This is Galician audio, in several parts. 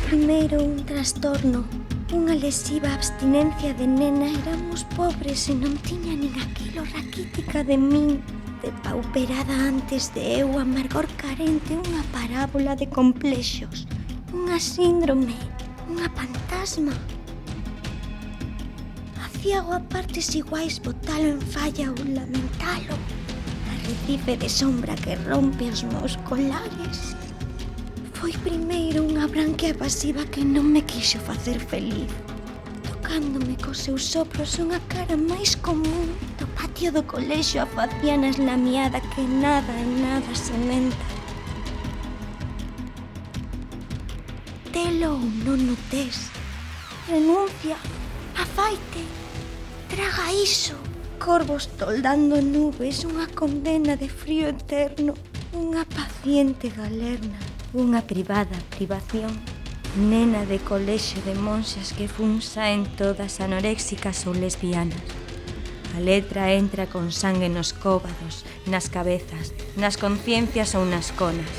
primeiro un trastorno, unha lesiva abstinencia de nena. Éramos pobres e non tiña nin aquilo raquítica de min, depauperada antes de eu, amargor carente, unha parábola de complexos, unha síndrome, unha fantasma. Facíao a partes iguais, botalo en falla ou lamentalo. Arrecife de sombra que rompe os meus colares. Foi primeiro unha branquia evasiva que non me quixo facer feliz, tocándome cos seus sopros unha cara máis común do patio do colexio, a facían eslamiada que nada sementa. Telo ou non o tes, renuncia, afaite, traga iso. Corvos toldando nubes, unha condena de frío eterno, unha paciente galerna. Unha privada privación, nena de colexio de monxas que fun saen todas anoréxicas ou lesbianas. A letra entra con sangue nos cóbados, nas cabezas, nas conciencias ou nas conas.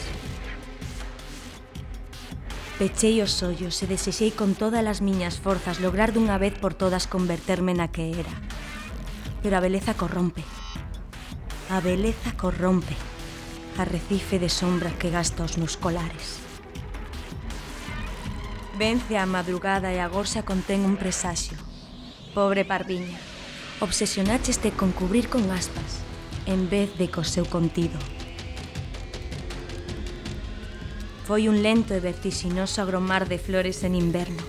Pechei os ollos e desexei con todas as miñas forzas lograr dunha vez por todas converterme na que era. Pero a beleza corrompe. A beleza corrompe. Arrecife de sombra que gasta os meus colares. Vence a madrugada e a gorxa contén un presaxio. Pobre parviña, obsesionácheste con cubrir con aspas, en vez de co seu contido. Foi un lento e vertixinoso agromar de flores en inverno.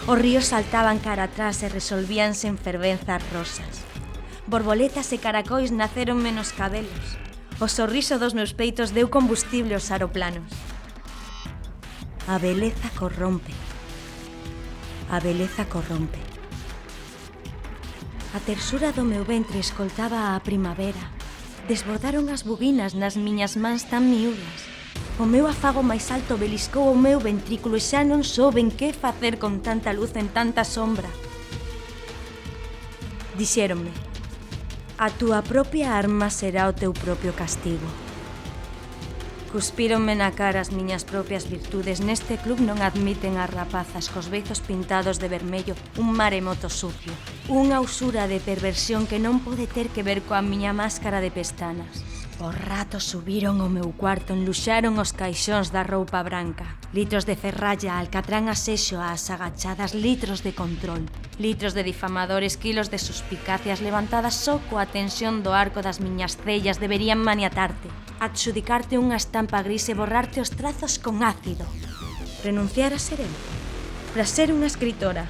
Os ríos saltaban cara atrás e resolvíanse en fervenzas rosas. Borboletas e caracois naceron menos cabelos. O sorriso dos meus peitos deu combustible aos aeroplanos. A beleza corrompe. A beleza corrompe. A tersura do meu ventre escoltaba a primavera. Desbordaron as buguinas nas miñas mans tan miúdas. O meu afago máis alto beliscou o meu ventrículo e xa non souben que facer con tanta luz en tanta sombra. Dixéronme: a túa propia arma será o teu propio castigo. Cuspíronme na cara as miñas propias virtudes. Neste club non admiten as rapazas cos beizos pintados de vermello, un maremoto sucio, unha usura de perversión que non pode ter que ver coa miña máscara de pestanas. Os ratos subiron ao meu cuarto, enluxaron os caixóns da roupa branca. Litros de ferralla, alcatrán asexo ás agachadas, litros de control. Litros de difamadores, kilos de suspicacias levantadas só coa tensión do arco das miñas cellas deberían maniatarte, adxudicarte unha estampa gris e borrarte os trazos con ácido. Renunciar a ser eu, para ser unha escritora.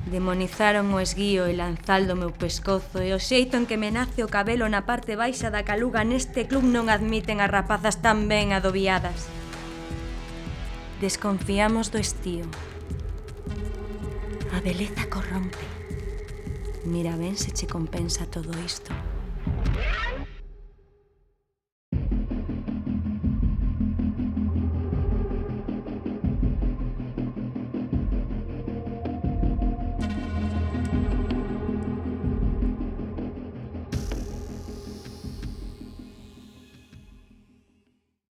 Demonizaron o esguío e lanzal do meu pescozo e o xeito en que me nace o cabelo na parte baixa da caluga. Neste club non admiten as rapazas tan ben adobiadas. Desconfiamos do estío. A beleza corrompe. Mira ben se che compensa todo isto.